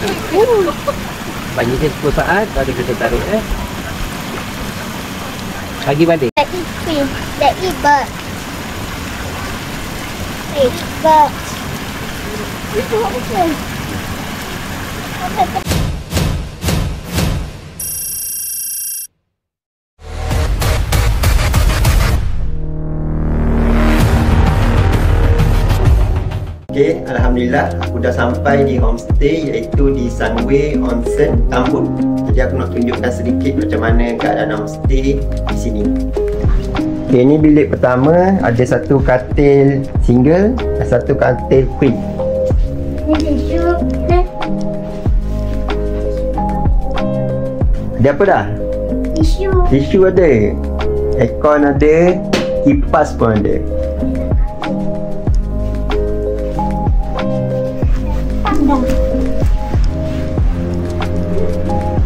Bagi dia 10 saat baru kita tarik Lagi balik. Let eat fish. Let eat bird. Eat bird. Itu apa sih? Okay, Alhamdulillah aku dah sampai di homestay iaitu di Sunway Onsen Tambun. Jadi aku nak tunjukkan sedikit macam mana keadaan homestay di sini. Okay, ni bilik pertama, ada satu katil single dan satu katil queen. Ni tisu. Ada apa dah? Tisu. Tisu ada, aircon ada, kipas pun ada.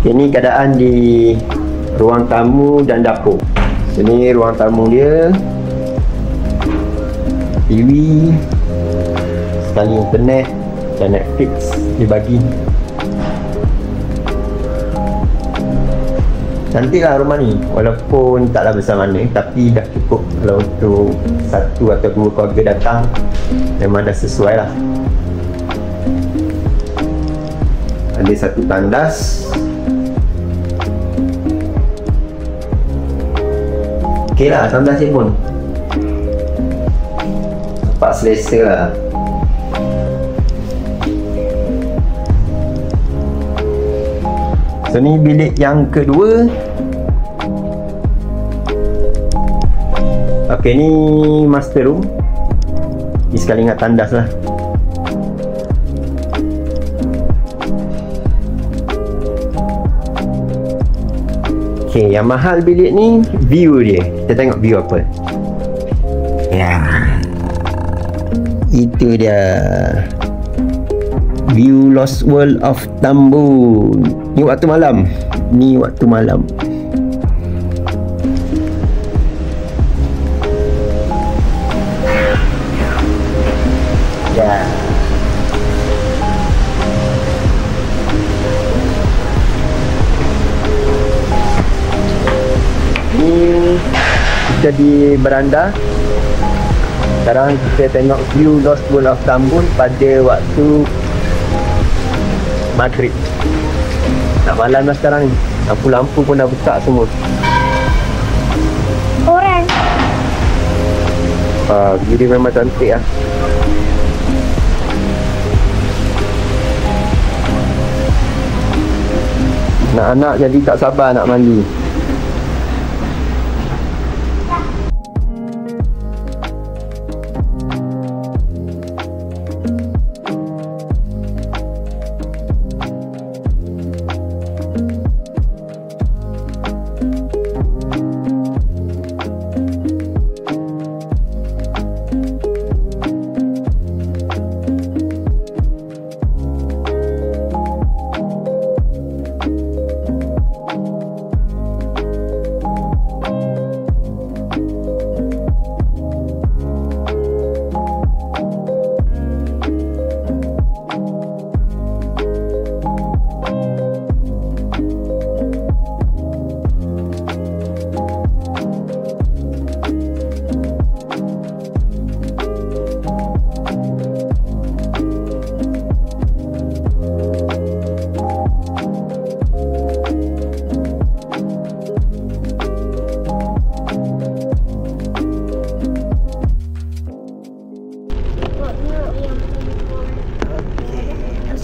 Ini keadaan di ruang tamu dan dapur. Ini ruang tamu dia, TV, sekali internet dan Netflix dia bagi. Cantiklah rumah ni, walaupun taklah besar mana, tapi dah cukup kalau untuk satu atau dua keluarga datang, memang dah sesuai lah. Ada satu tandas. Okey lah, tandas ni pun nampak selesa lah. So ni bilik yang kedua. Okey, ni master room. Ni sekali ingat tandas lah. Okay, yang mahal bilik ni view dia. Kita tengok view apa. Ya, itu dia view Lost World of Tambun. Ni waktu malam. Ni waktu malam. Ya. Kita di beranda. Sekarang kita tengok view Lost World of Tambun pada waktu maghrib. Nak malam dah sekarang ni. Lampu-lampu pun dah buka semua. Orang. View dia memang cantik lah. Anak-anak jadi tak sabar nak mandi.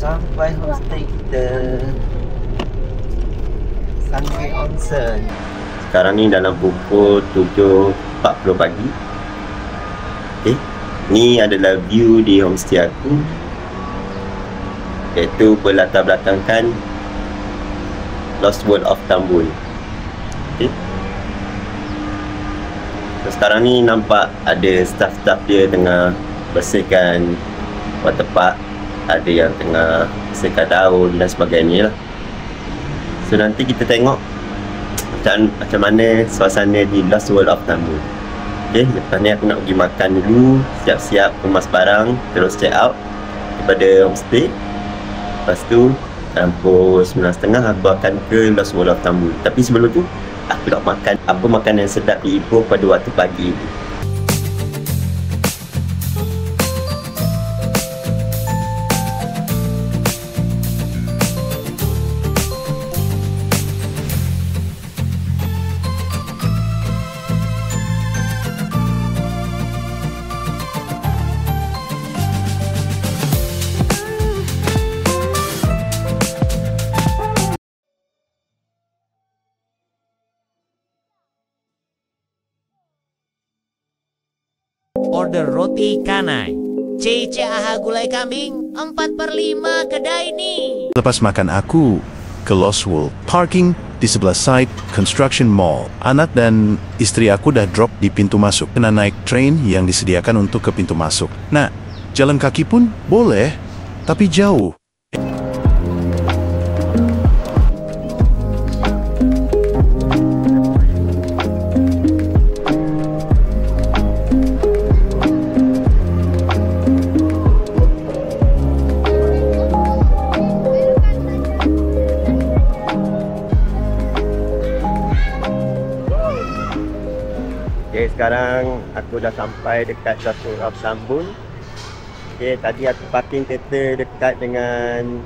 Sampai homestay kita, Sunway Onsen. Sekarang ni dalam pukul 7.40 pagi. Okay, ni adalah view di homestay aku, iaitu berlatar belakangkan Lost World of Tambun. Okay, so, sekarang ni nampak ada staff-staff dia tengah bersihkan waterpark. Ada yang tengah bersihkan daun dan sebagainya lah. So nanti kita tengok macam mana suasana di Lost World of Tambun. Okay, lepas ni aku nak pergi makan dulu, siap-siap kemas barang, terus check out daripada homestay. Lepas tu pukul 9.30 aku akan ke Lost World of Tambun. Tapi sebelum tu aku nak makan apa makanan sedap di Ipoh pada waktu pagi. Order roti canai. Cece aha gulai kambing 4/5 kedai ni. Lepas makan aku ke Lost World. Parking di sebelah side Construction Mall. Anak dan istri aku dah drop di pintu masuk. Kena naik train yang disediakan untuk ke pintu masuk. Nah, jalan kaki pun boleh, tapi jauh. Okay, sekarang aku dah sampai dekat Lost World of Tambun. Okay, tadi aku parking kereta dekat dengan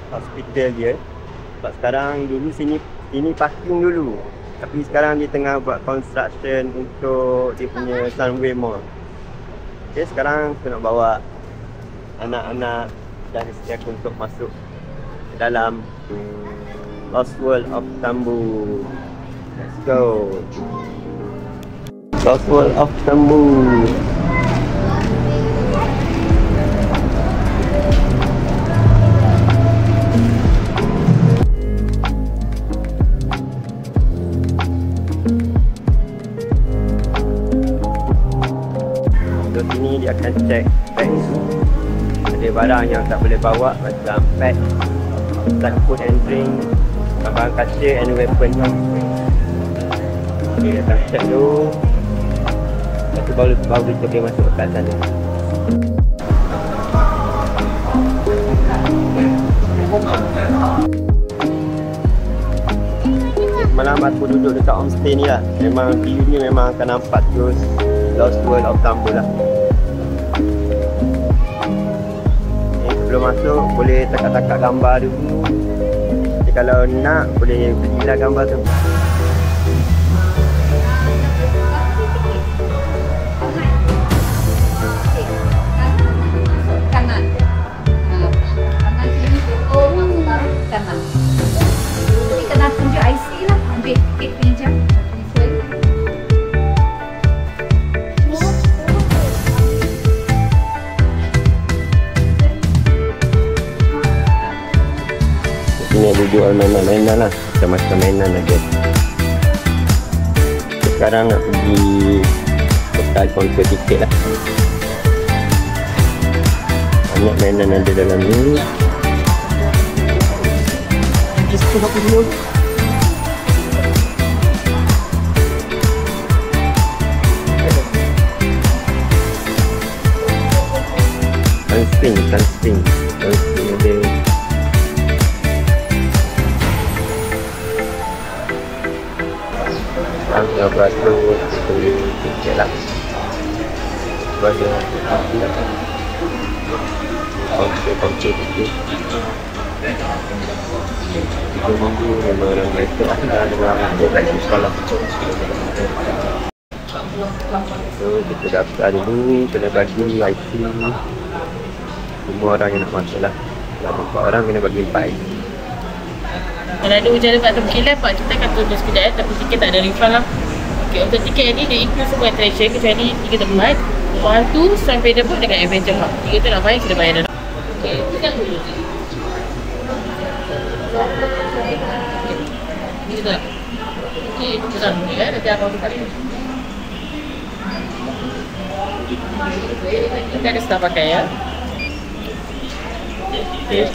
hospital dia. Sebab sekarang dulu sini parking dulu. Tapi sekarang dia tengah buat construction untuk dia punya Sunway Mall. Okay, sekarang aku nak bawa anak-anak dan isteri aku untuk masuk ke dalam Lost World of Tambun. Let's go. Lost World of Tambun. Untuk sini dia akan check bag. Ada barang yang tak boleh bawa macam bag, food and drink, barang kaca and weapon. Okay, dia akan check dulu. Baru kita boleh masuk ke sana. Malam aku duduk dekat homestay ni lah. Memang view ni memang akan nampak terus Lost World of Tambun lah. Sebelum masuk boleh takat-takat gambar dulu. Jadi kalau nak boleh belilah gambar tu. Ini ada jual mainan-mainan lah, macam-macam mainan ada. Sekarang nak pergi kedai counter tiket lah. Banyak mainan ada dalam ni. Diskon apa dulu? Sunscreen ada. Yang beratur beli tiket lah. Bagi kunci tiket. Kita mampu memang orang mereka ada dengan lagi sekolah. So kita daftar dulu, kena bagi IC. Semua orang yang nak masuk lah. Kalau 4 orang kena bagi 4 IC. Kalau ada hujan lebat atau berkilat, Pak kita akan tunggu sekejap tapi tiket tak ada refund lah. Okay, untuk tiket ni dia include semua attraction kecuali 3 tempat. Lepas tu sampai depot dengan adventure hub. 3 tu nak bayar, kita bayar dah. Okay, kita dulu. Ni kita nak. Okay, kita dah dulu ya. Nanti abang buka ni. Kita ada staff pakai ya. Okay.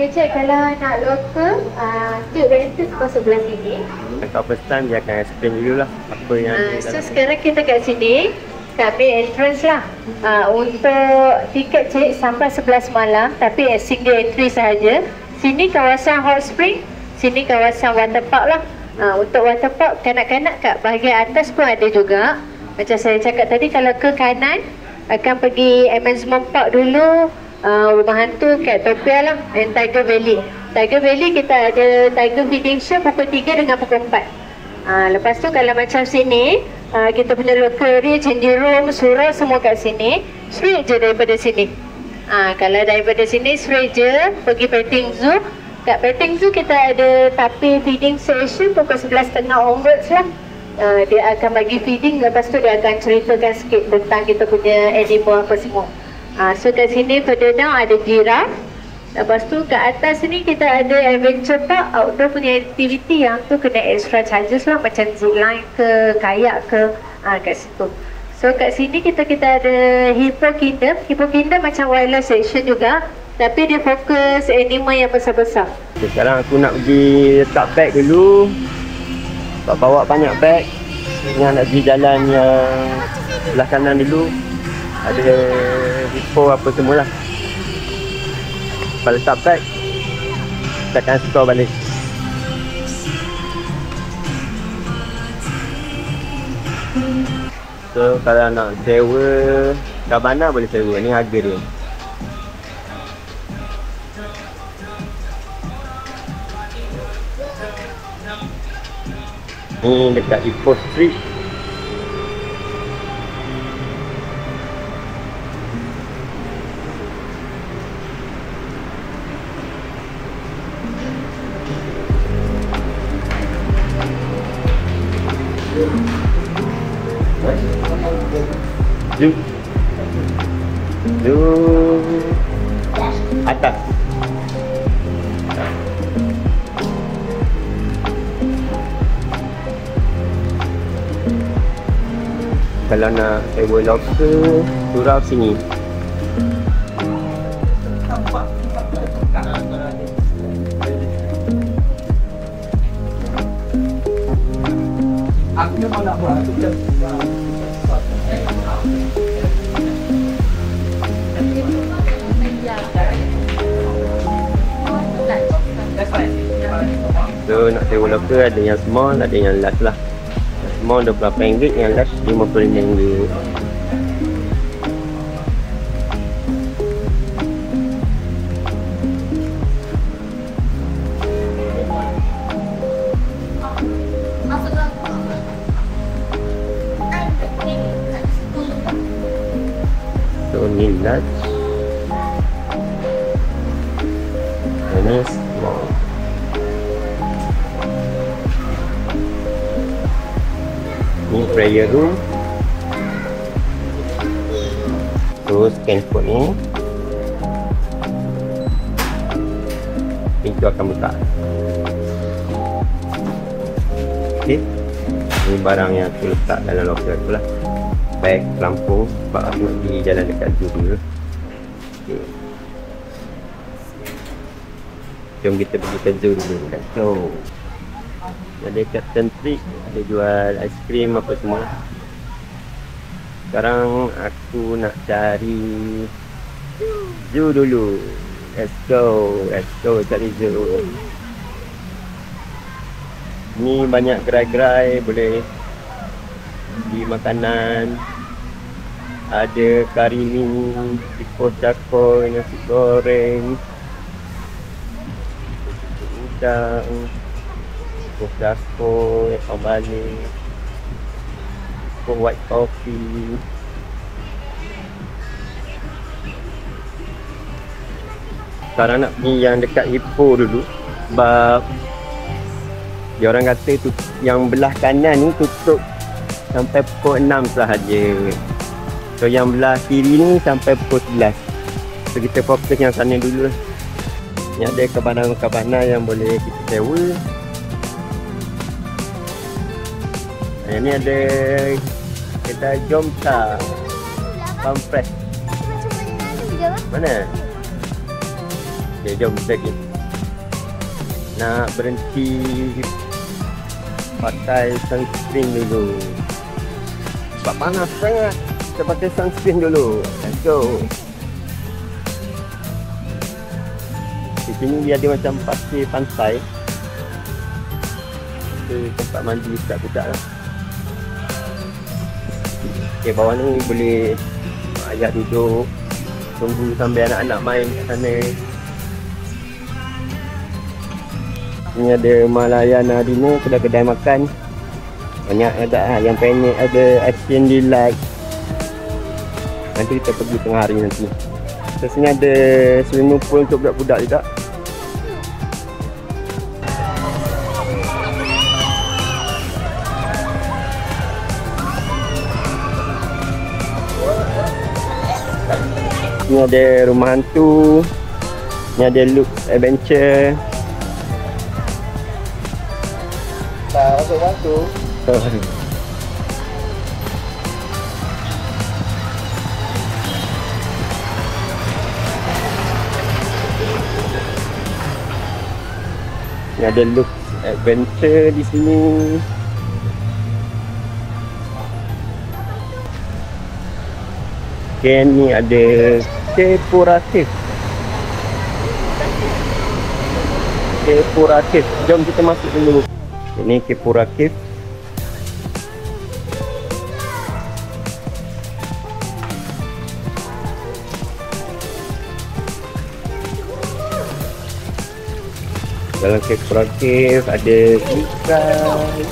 Okay, cik, kalau nak local, tu rental kau sebelah sini. Kalau first time dia akan explain dulu lah apa yang So sekarang kita kat sini. kat main entrance lah. Untuk tiket cek sampai 11 malam, tapi single entry sahaja. Sini kawasan hot spring, sini kawasan water park lah. Untuk water park, kanak-kanak kat bahagian atas pun ada juga. Macam saya cakap tadi, kalau ke kanan akan pergi amusement park dulu, rumah hantu kat Topia lah, dan Tiger Valley. Tiger Valley kita ada Tiger Feeding Show pukul 3 dengan pukul 4. Lepas tu kalau macam sini, kita punya local area, changing room, surau semua kat sini. Straight je daripada sini. Kalau daripada sini straight je pergi petting zoo. Kat petting zoo kita ada tapir feeding session pukul 11.30 onwards lah. Dia akan bagi feeding, lepas tu dia akan ceritakan sikit tentang kita punya animal apa semua. So kat sini further down ada giraffe. Lepas tu kat atas ni kita ada adventure park, outdoor punya aktiviti yang tu kena extra charges lah, macam zipline ke, kayak ke, kat situ. So kat sini kita ada Hippo Kingdom. Hippo Kingdom macam wildlife section juga, tapi dia fokus animal yang besar-besar. Sekarang aku nak pergi letak beg dulu. Bawa banyak beg. Dengan nak pergi jalan yang sebelah kanan dulu. Ada hippo apa semualah. Lepas letak beg, kita akan store balik. So kalau nak sewa cabana boleh sewa, ni harga dia. Ni dekat Ipoh Street. Atas. Kalau nak sewa lobster, surau sini. Aku memang nak buat tu je. So nak sewa local ada yang small, ada yang large lah. Small RM28, yang large RM55. So ni large, ini small. Ni prayer room. Terus scan code ni, pintu akan buka. Okay, ni barang yang aku letak dalam locker tu lah. Beg, pelampung, sebab aku nak pergi jalan dekat zoo dulu. Okay, jom kita pergi ke zoo dulu. So ada Captain Trick, ada jual aiskrim apa semua. Sekarang aku nak cari zoo dulu. Let's go cari zoo. Ni banyak gerai-gerai, boleh beli makanan. Ada kari mie, tikus cakoy, nasi goreng, udang, Coca-Cola, Kambali, white coffee. Sekarang nak pergi yang dekat Hippo dulu, sebab dia orang kata tu yang belah kanan ni tutup sampai pukul 6 sahaja. So yang belah kiri ni sampai pukul 11. So kita fokus yang sana dulu lah. Ni ada kabana-kabana yang boleh kita sewa. Yang ni ada kedai Jomta Pampres. Mana? Okay, jom kita pergi. Nak berhenti pakai sunscreen dulu sebab panas sangat. Kita pakai sunscreen dulu. Let's go. Di sini dia ada macam pasir pantai. Itu tempat mandi budak-budak lah. Okay, bawah ni boleh ayah duduk tunggu sambil anak-anak main kat sana. Ni ada Malayana Dino, kedai-kedai makan. Banyak ada yang pendek, ada Action Delight. Nanti kita pergi tengah hari nanti. Terus ni ada swimming pool untuk budak-budak juga. Ni ada rumah hantu. Ni ada Luke Adventure. Tak masuk hantu. Ni ada Luke Adventure di sini. Okay, ni ada Kepuratif. Kepuratif. Jom kita masuk dulu. Ini Kepuratif. Dalam Kepuratif ada ikan.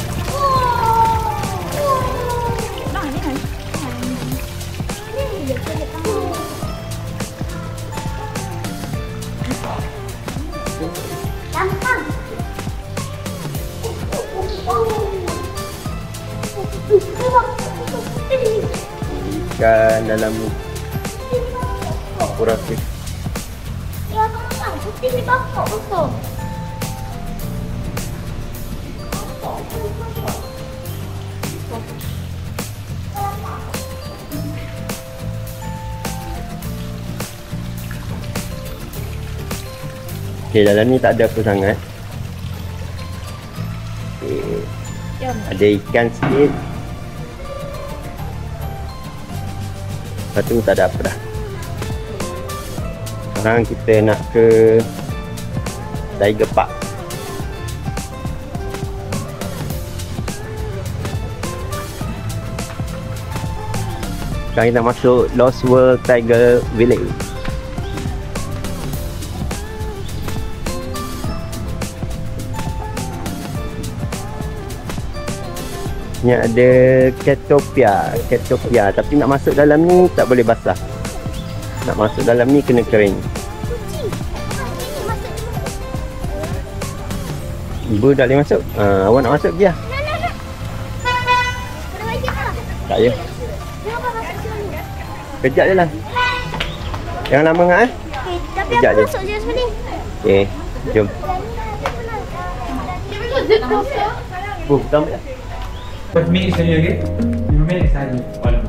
Ikan dalam Kepuratif. Okay, dalam ni tak ada apa sangat. Okay. Ada ikan sikit. Lepas tu tak ada apa dah. Sekarang kita nak ke Tiger Park. Sekarang kita masuk Lost World Tiger Village. Ni ada Catopia, tapi nak masuk dalam ni tak boleh basah. Nak masuk dalam ni kena kering. Ibu tak boleh masuk. Awak nak masuk biar. Tak ya. Kejap je lah. Jangan lama sangat Tapi kejap aku je. masuk je sini. Okey, jom. Kita ambil lah. 5 minit saja, okey? 5 minit saja. Walau.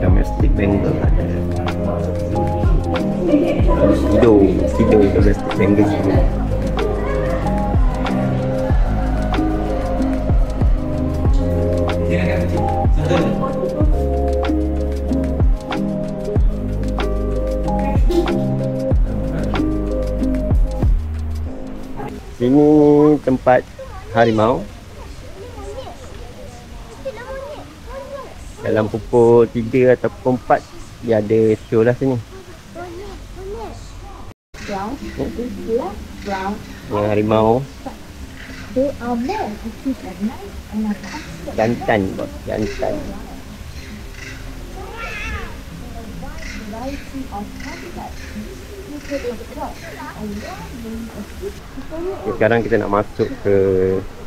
Domestic Bengal ada. Sido domestic Bengal sini. Sini tempat harimau. Dalam pukul 3 atau pukul 4 dia ada show lah sini. Yang harimau. Jantan, bos. Jantan. Sekarang kita nak masuk ke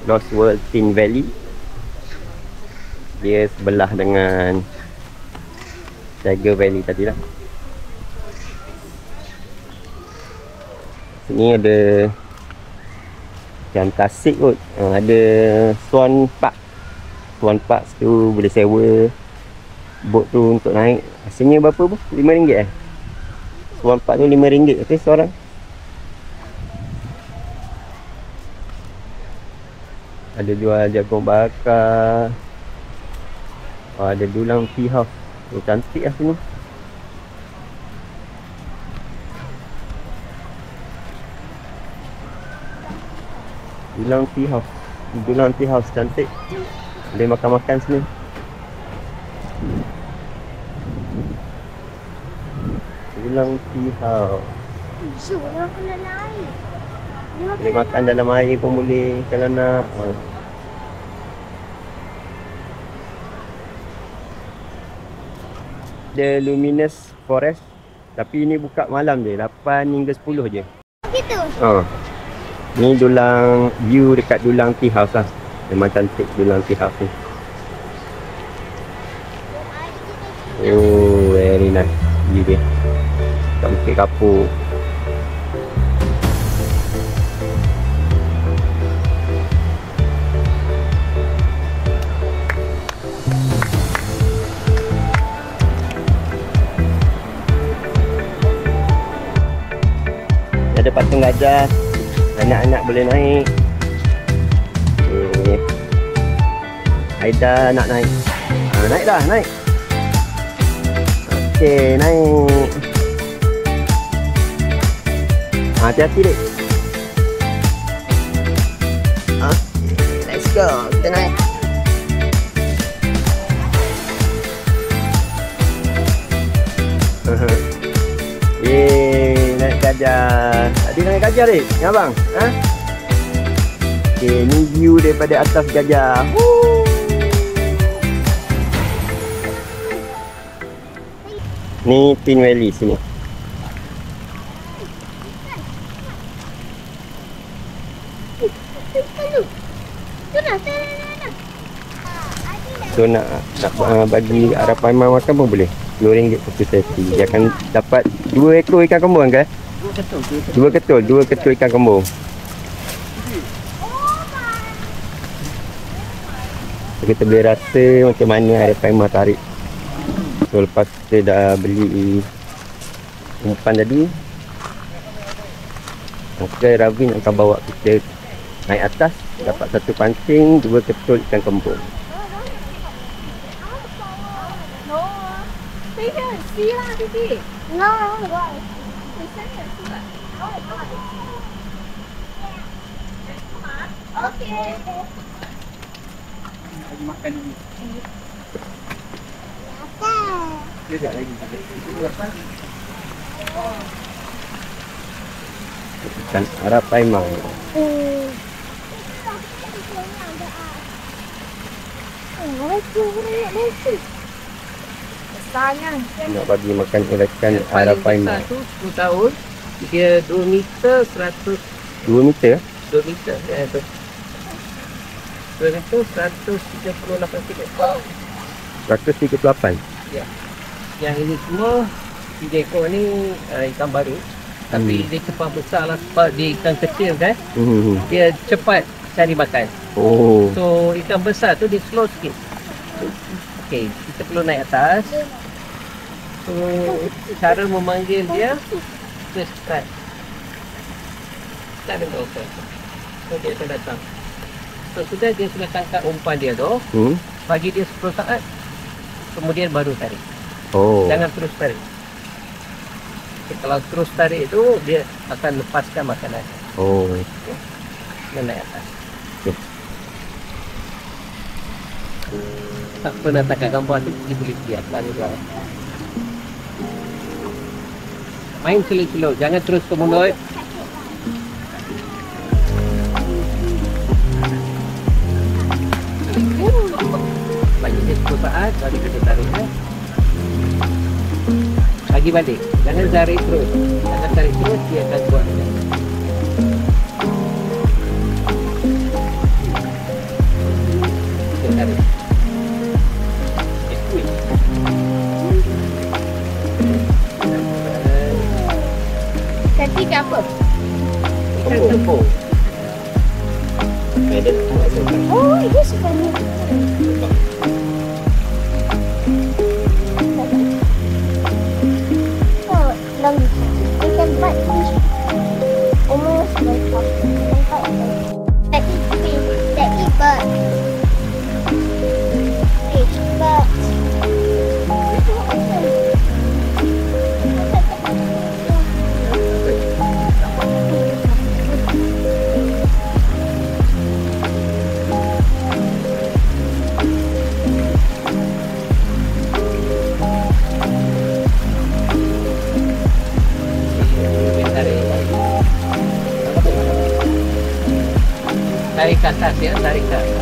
Lost World Tin Valley. Dia sebelah dengan Tiger Valley tadi lah. Sini ada macam tasik kot. Ada Swan Park. Swan Park tu boleh sewa bot tu untuk naik. Asalnya berapa bu? RM5 Swan Park tu RM5 okay, seorang. Ada jual jagung bakar. Ada dulang tea house. Cantik lah sini. Dulang tea house cantik. Boleh makan-makan sini. Dulang tea house. Boleh makan dalam air pun boleh kalau nak. Ada Luminous Forest. Tapi ini buka malam je, 8 hingga 10 je. Gitu? Ni dulang view dekat dulang tea house lah. Memang cantik dulang tea house ni. Oh, very nice view dia. Kat Bukit Kapur. Ada patung gajah. Anak-anak boleh naik. Okay. Aida nak naik. Naik dah, naik. Okey, naik. Hati-hati dek. Okay, let's go. Kita naik. Yeay, naik gajah. Tadi naik gajah dek, ni abang. Okay, ni view daripada atas gajah. Ni Tin Valley sini. So nak bagi Arab Aiman makan pun boleh. RM2 satu sesi. Dia akan dapat 2 ekor ikan kembung kan? 2 ketul ikan kembung. So, kita boleh rasa macam mana Arab Aiman tarik. So lepas kita dah beli umpan tadi, okay, Ravin akan bawa kita naik atas. Dapat satu pancing, 2 ketul ikan kembung. Makan dulu. Ikan Arab Aiman. Nak bagi makan ikan Arab Aiman. 10 tahun. Dia 2 meter 100. 2 meter? 2 meter. Ya, tu. 2 meter 138 kilo. 138? Ya. Yang ini semua 3 ekor ni ikan baru. Tapi dia cepat besar lah sebab dia ikan kecil kan. Dia cepat cari makan. Oh. So ikan besar tu dia slow sikit. Okey, kita perlu naik atas. So cara memanggil dia first start. Tak ada okey. So dia akan datang. So sudah dia sudah tangkap umpan dia tu. Bagi dia 10 saat. Kemudian baru tarik. Oh. Jangan terus tarik. Okay, kalau terus tarik tu dia akan lepaskan makanan. Oh. Okay. Dia naik atas. Okay. Tak pernah tangkap gambar tu dia boleh lihat lari bawah. Main slow-slow, jangan terus ke mulut. Bagi dia 10 saat baru kita tarik. Bagi balik, jangan tarik terus. Jangan tarik terus, dia akan buat. Kita tarik. Ikan kembung. Ada masukkan. Oh, dia suka ni. Oh, long. You can bite fish. Almost like that. You can bite fish. That eat fish. That eat bird. Fish, bird. Tarik ke atas ya, tarik ke atas.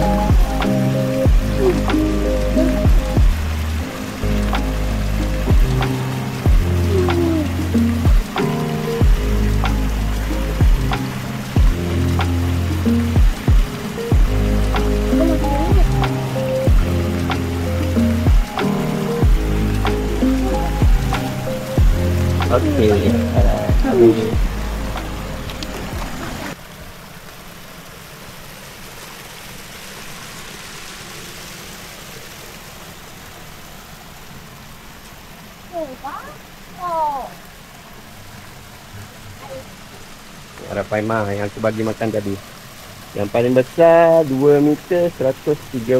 Okey. Arapaima yang aku bagi makan tadi. Yang paling besar 2 meter 138.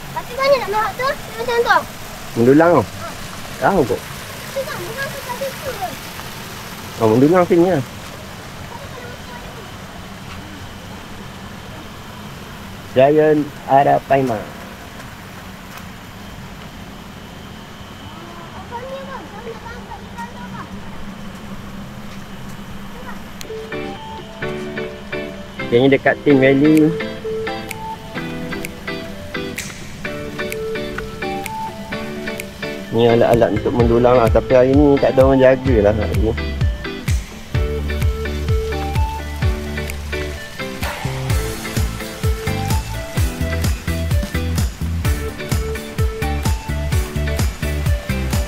Tapi mana nak melawak tu? Macam tu. Mendulang tau. Tahu kok. Bukan tadi tu. Oh, mendulang sini lah. Giant Arapaima. Yang ni dekat Tin Valley. Ni alat-alat untuk mendulang lah. Tapi hari ni tak ada orang jaga lah hari ni.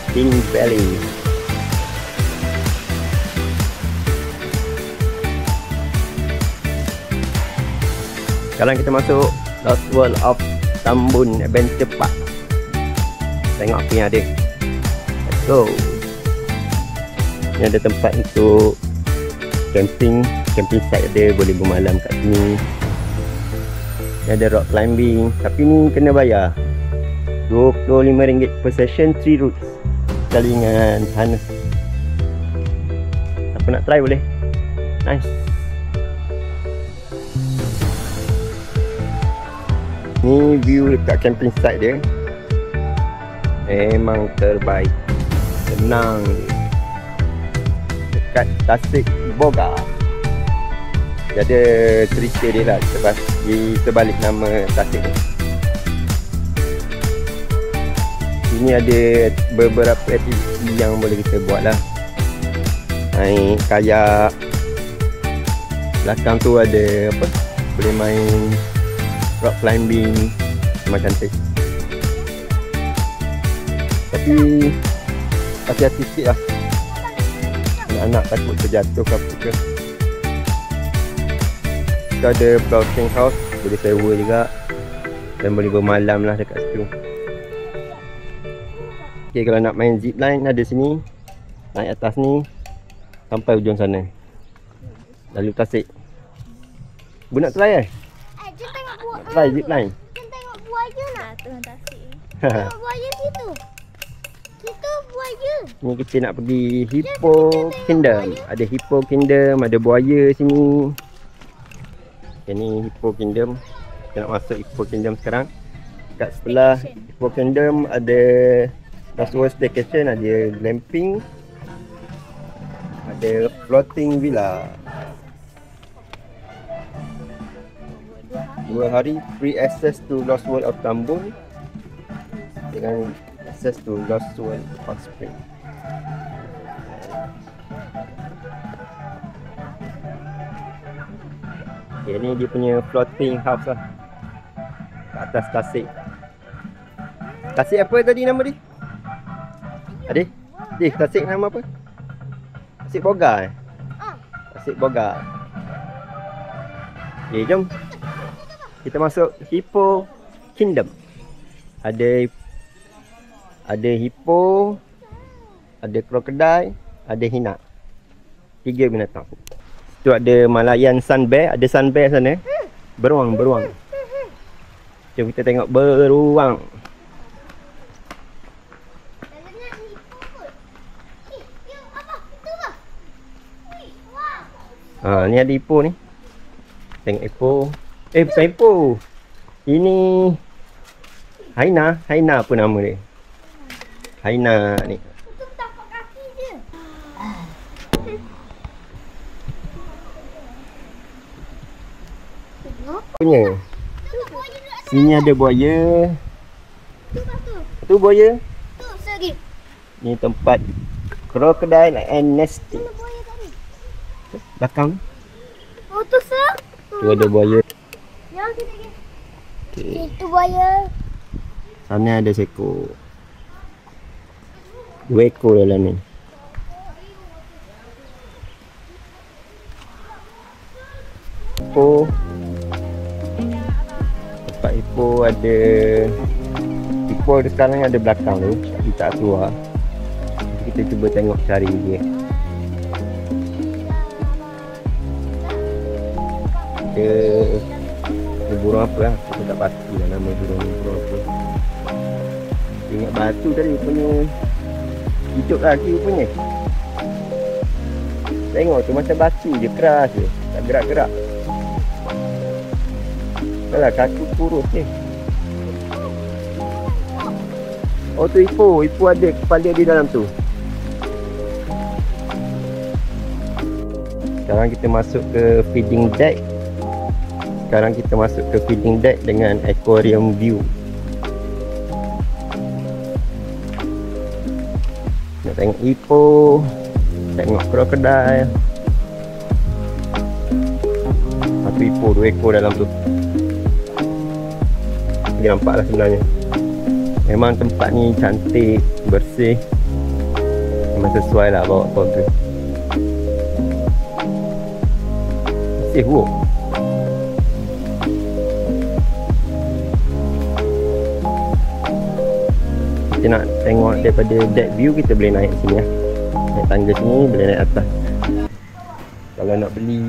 Tin Valley. Sekarang kita masuk Lost World of Tambun Adventure Park. Tengok apa yang ada. Let's go. Ni ada tempat untuk camping. Camping site ada, boleh bermalam kat sini. Ni ada rock climbing. Tapi ni kena bayar RM25 per session, 3 routes. Sekali dengan harness. Siapa nak try boleh. Nice. Ni view dekat camping site dia. Memang terbaik. Tenang. Dekat Tasik Boga. Dia ada cerita dia lah. Kita balik nama Tasik ni. Sini ada beberapa aktiviti yang boleh kita buat lah. Naik kayak. Belakang tu ada apa? Boleh main rock climbing. Memang cantik. Tapi hati-hati sikit lah. Anak-anak takut terjatuh ke apa ke. Kita ada floating house, boleh sewa juga. Dan boleh bermalam lah dekat situ. Okay, kalau nak main zipline ada sini. Naik atas ni sampai ujung sana. Lalu Tasik. Bu nak try Jom tengok buaya. Try zipline. Jom tengok buaya nak. Tuan Tasik. Tengok buaya situ. Situ buaya. Ni kita nak pergi Hippo Kingdom. Ada Hippo Kingdom, ada buaya sini. Okay, ni Hippo Kingdom. Kita nak masuk Hippo Kingdom sekarang. Kat sebelah Hippo Kingdom ada Lost World Staycation, ada glamping, ada floating villa. 2 hari free access to Lost World of Tambun dengan access to Lost World Hot Spring. Okay, ni dia punya floating house lah kat atas Tasik. Tasik apa tadi nama dia? Adik? Tasik nama apa? Tasik Boga Asyik boga. Okay, jom. Kita masuk Hippo Kingdom. Ada hippo, ada krokodil, ada hinak. 3 binatang. Tu ada Malayan sun bear, ada sun bear sana. Beruang. Jom kita tengok beruang. Ni ada hippo ni. Tengok hippo. Bukan hippo. Ini Haina apa nama dia? Haina ni. Punya. Sini ada buaya. Tu buaya. Tu segi. Ni tempat crocodile and nesting. Belakang. Oh tu sir. Tu ada buaya. Yang kita pergi. Okay. Itu buaya. Sana ada seekor. 2 ekor dalam ni. Hippo. Tempat hippo ada. Hippo ada sekarang ada belakang tu. Dia tak keluar. Kita cuba tengok cari dia. Ada burung apa lah. Kita tak pasti lah nama burung apa. Ingat batu tadi punya. Hidup lagi punya. Tengok tu macam batu je, keras je. Tak gerak-gerak. Alah, kaki kurus ni. Oh tu hippo. Hippo ada kepala di dalam tu. Sekarang kita masuk ke feeding deck. Dengan aquarium view. Nak tengok hippo, tengok krokodil. Satu hippo, 2 ekor dalam tu. Dia nampak lah sebenarnya. Memang tempat ni cantik, bersih. Memang sesuai lah bawa keluarga. Bersih wok. Kita nak tengok daripada deck view, kita boleh naik sini lah. Naik tangga sini, boleh naik atas. Kalau nak beli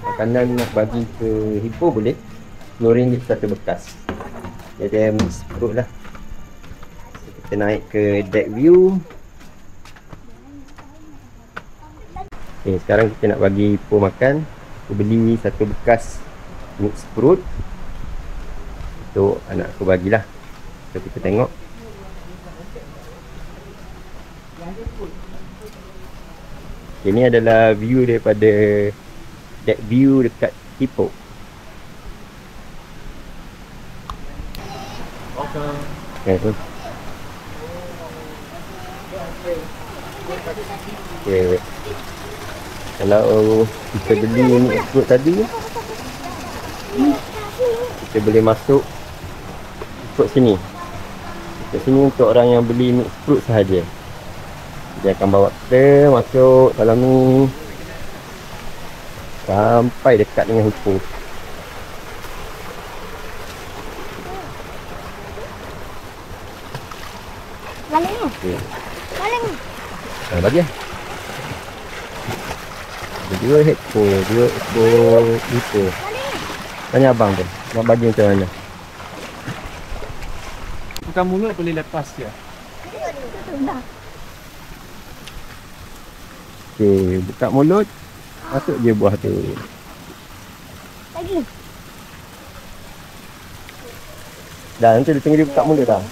makanan nak bagi ke hippo boleh. RM10 satu bekas. Jadi mix perut lah. Kita naik ke deck view. Okay, sekarang kita nak bagi hippo makan. Aku beli satu bekas mix perut untuk anak aku bagilah. So kita tengok. Ini adalah view daripada deck view dekat hippo. Okay. Kalau kita beli ni fruit tadi, kita boleh masuk ikut sini. Kat sini untuk orang yang beli mix fruit sahaja. Dia akan bawa kita masuk dalam ni sampai dekat dengan hippo. Malangnya. Okay. Malangnya. Bagi lah. Ada 2 ekor, 2 ekor hippo. Tanya abang tu, nak bagi macam mana? Bukan mulut boleh lepas dia. Okay, buka mulut. Masuk je buah tu. Lagi. Dah, nanti dia tengok dia buka mulut dah.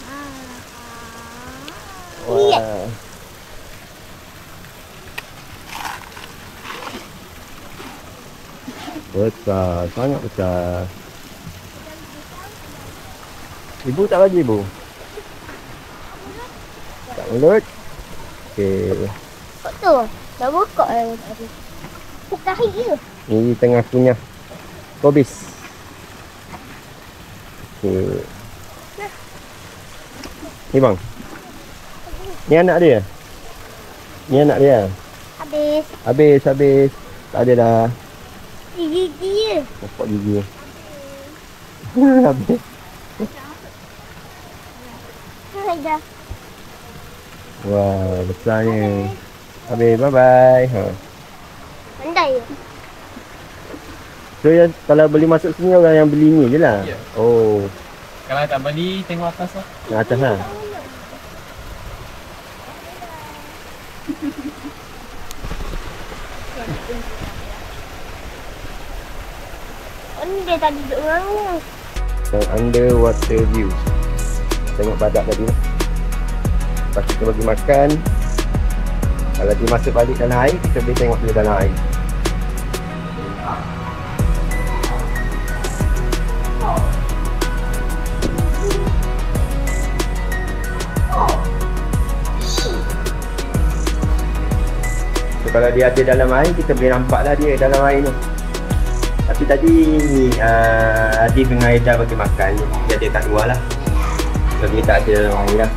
Wah. Besar, sangat besar. Ibu tak bagi ibu? Tak mulut. Okay. Kok tu? Dah buka lah tadi. Buka hari ke? Ni tengah punya kobis. Okay. Ni bang. Ni anak dia? Ni anak dia? Habis. Habis. Tak ada dah. Gigi je. Nampak gigi. Habis. Hai dah. Wah, besarnya. Habis, bye-bye. Pandai. So, kalau beli masuk sini, orang yang beli ni je lah? Ya. Oh, Kalau tak beli, tengok atas lah. yang atas lah. Dia tak duduk orang ni. Underwater view. Tengok badak tadi lah. Lepas kita bagi makan. Kalau dia masuk balik dalam air, kita boleh tengok dia dalam air. So, kalau dia ada dalam air, kita boleh nampak lah dia dalam air ni. Tapi tadi Adif dengan Aida bagi makan, dia ada kat luar lah. So dia tak ada dalam air lah.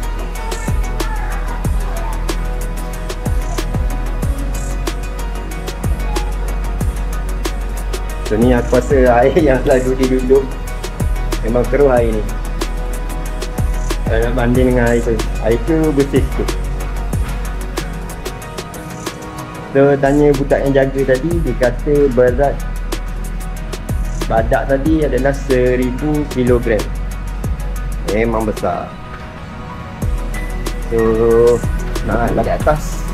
So ni aku rasa air yang selalu diduduk memang keruh air ni. Kalau nak banding dengan air tu bersih sikit. So tanya budak yang jaga tadi, dia kata berat badak tadi adalah 1000 kilogram. Memang besar. So nak balik atas.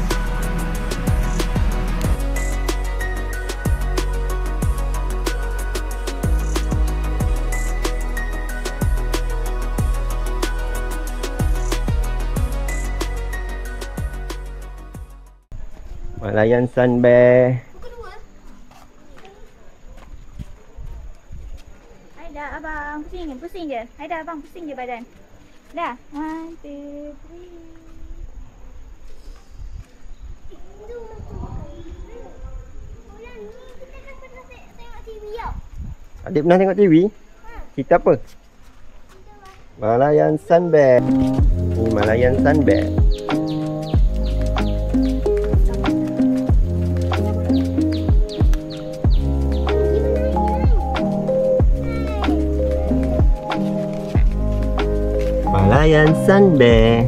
Malayan Sun Bear. Dah abang pusing je. Dah abang pusing je badan. Dah. 1, 2, 3. Adik pernah tengok TV? Cerita apa? Malayan Sun Bear. Ni Malayan Sun Bear. Malayan Sun Bear.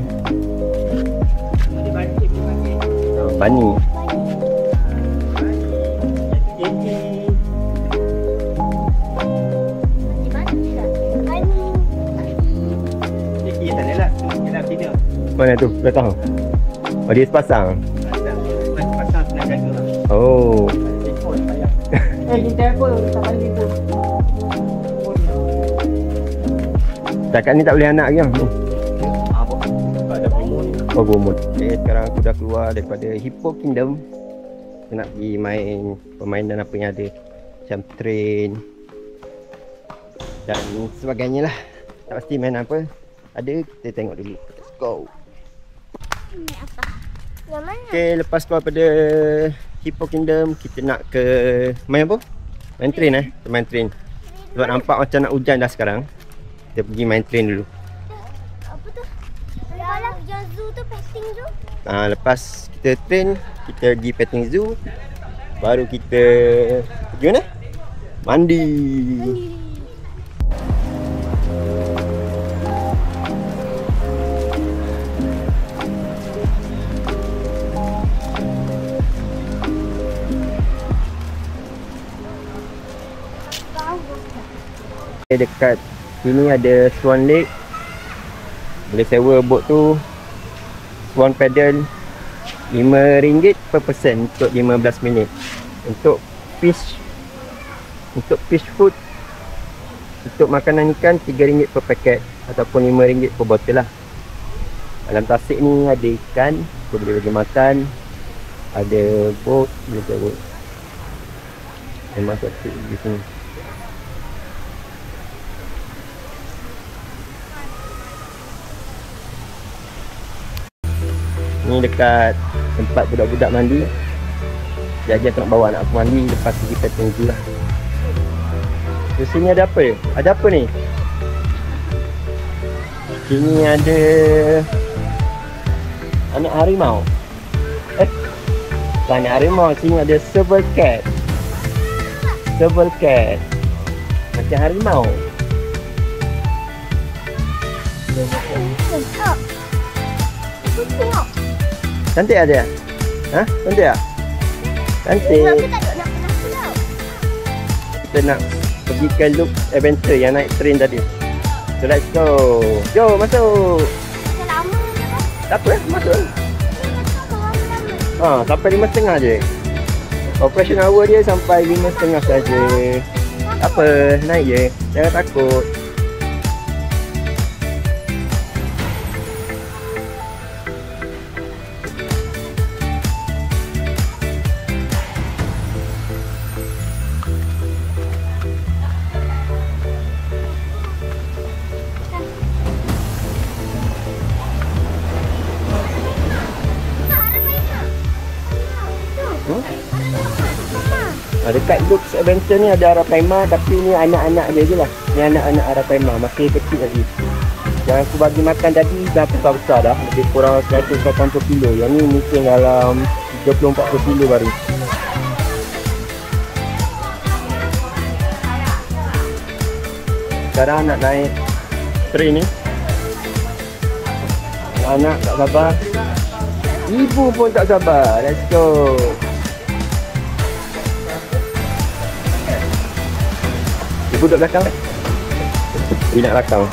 Oh, Bani. Mana tu? Belakang. Oh, dia sepasang. Pasang senang jaga lah. Oh. Kita apa? Tak balik tu. Setakat ni tak boleh anak lagi ni. Apa? Ada promote. Oh, bomot. Okay, sekarang aku dah keluar daripada Hippo Kingdom. Aku nak pergi main permainan apa yang ada. Macam train dan sebagainya lah. Tak pasti main apa. Ada, kita tengok dulu. Let's go. Naik apa? Yang mana? Okay, lepas keluar pada Hippo Kingdom, kita nak ke main apa? Main train Kita main train. Sebab nampak macam nak hujan dah sekarang. Kita pergi main train dulu. Apa tu? Yang zoo tu, petting zoo. Lepas kita train, kita pergi petting zoo. Baru kita pergi mana? Mandi. Dekat sini ada Swan Lake. Boleh sewa boat tu. Swan Paddle RM5 per person untuk 15 minit. Untuk fish food, untuk makanan ikan RM3 per paket ataupun RM5 per botol lah. Dalam tasik ni ada ikan, kita boleh bagi makan. Ada boat, boleh sewa. Memang cantik di sini. Ni dekat tempat budak-budak mandi. Jadi aku nak bawa anak aku mandi lepas pergi petting zoo lah. Di sini ada apa? Ada apa ni? Sini ada anak harimau. Anak harimau. Sini ada silver cat. Double cat. Macam harimau. Tengok. Cantik tak dia? Ha? Cantik tak? Cantik. Aku tak nak pulau. Kita nak pergi ke loop adventure yang naik train tadi. So let's go. Jom masuk. Dah lama je kan? Tak apa, masuk. Sampai 5.30 je. Operation hour dia sampai 5.30 saja. Tak apa, naik je. Jangan takut. Dekat Loops Adventure ni ada Arapaima, tapi ni anak-anak dia je lah. Ni anak-anak Arapaima, masih kecil lagi. Yang aku bagi makan tadi dah besar-besar dah. Lebih kurang 180 kilo. Yang ni mungkin dalam 30-40 kilo baru. Sekarang nak naik train ni. Anak tak sabar. Ibu pun tak sabar. Let's go. Ibu duduk belakang. Dia nak belakang.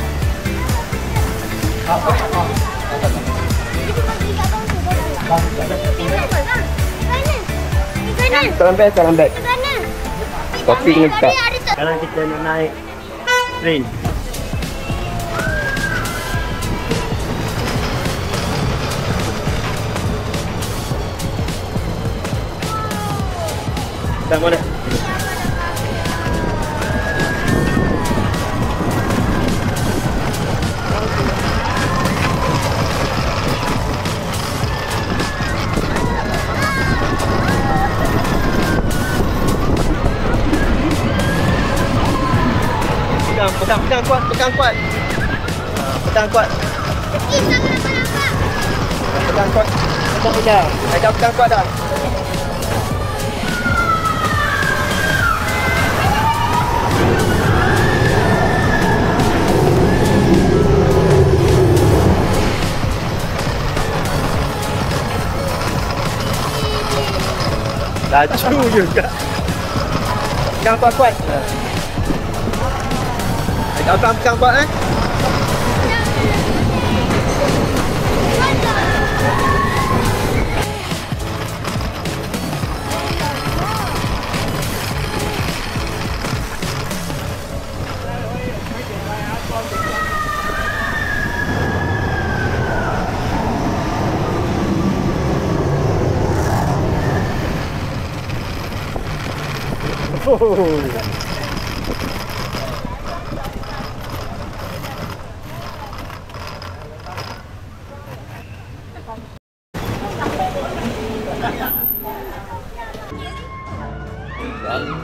Salam back. Kopi kena buka. Sekarang kita nak naik train. Dah mana? Pegang kuat. Pegang kuat. Pegang kuat. Dah pegang kuat dah. Laju juga. Pegang kuat-kuat. Pegang kuat eh.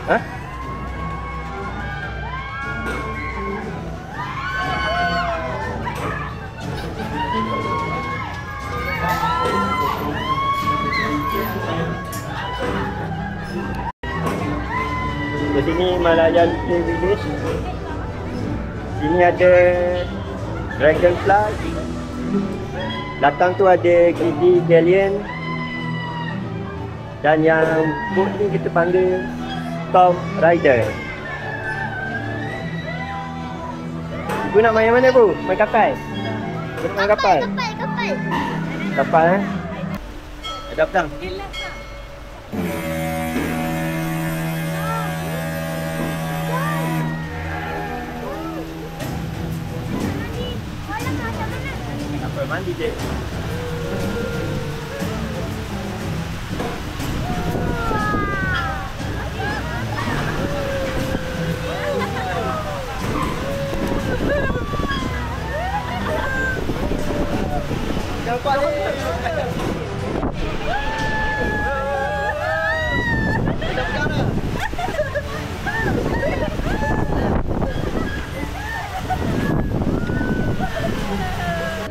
Hah? Di sini Malayan Village. Sini ada Dragonfly. Belakang tu ada Giddy Galleon. Dan yang boat ni kita panggil Storm Rider. Ibu nak main mana bu? Main kapal? Ibu main kapal? Kapal eh? Ada petang? Apa mandi je?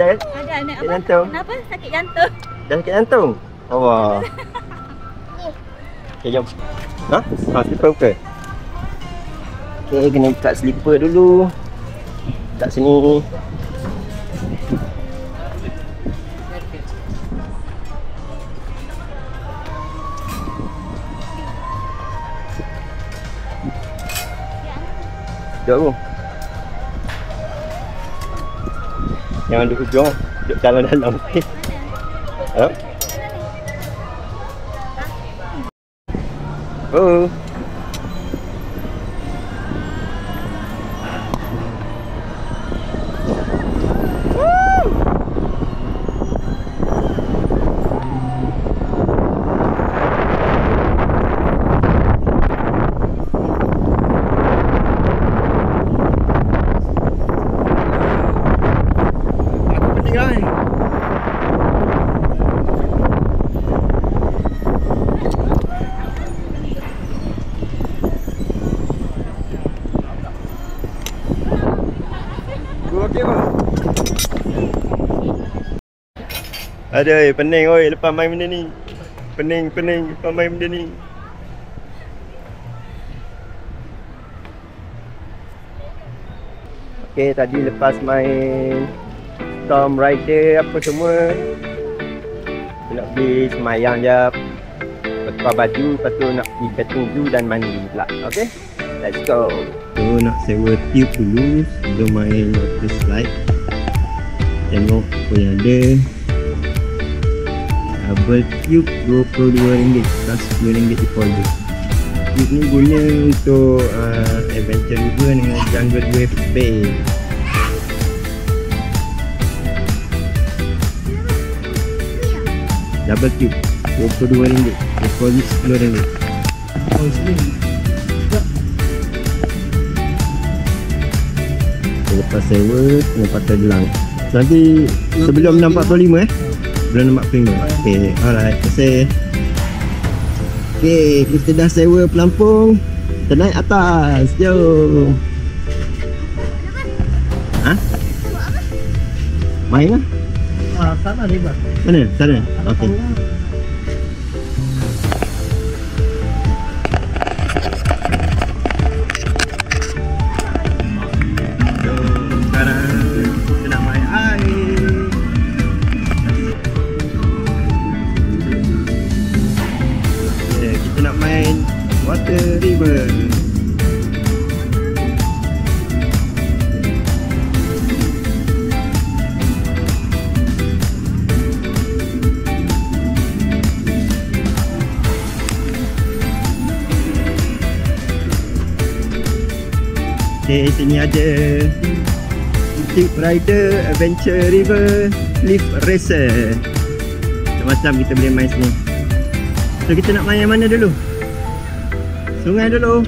Ada anak apa? Jantung. Kenapa? Sakit jantung. Dah sakit jantung? Allah. Okay, jom. Ha? Ha, slipper buka. Okay, kena buka slipper dulu. Kat sini. Duduk aku. Jangan duduk hujung. Duduk dalam-dalam. Halo? Oh. Aduh, pening oi lepas main benda ni. Pening lepas main benda ni. Okay, tadi lepas main Storm Rider apa semua, nak pergi semayang jap, tukar baju, lepas tu nak pergi petting zoo dan mandi pula. Okay, let's go. So nak sewa tube dulu sebelum main water slide. Tengok apa yang ada. Double tube RM22 plus RM10 deposit. Tube ni guna untuk Adventure River dengan Jungle Wave Bay. Double tube RM22, deposit RM10. Oh, sini. Lepas sewa, kena pakai gelang. Nanti sebelum 6.45 Belum nampak finger. Okay, alright, terima kasih. Okay, kita dah sewa pelampung. Kita naik atas, jom. Ha? Main lah? Sana riba. Mana? Sana? Okay. Water River. Okay, sini ada Tube Rider, Adventure River, Cliff Racer. Macam-macam kita boleh main sini. So kita nak main yang mana dulu? Sungai dulu.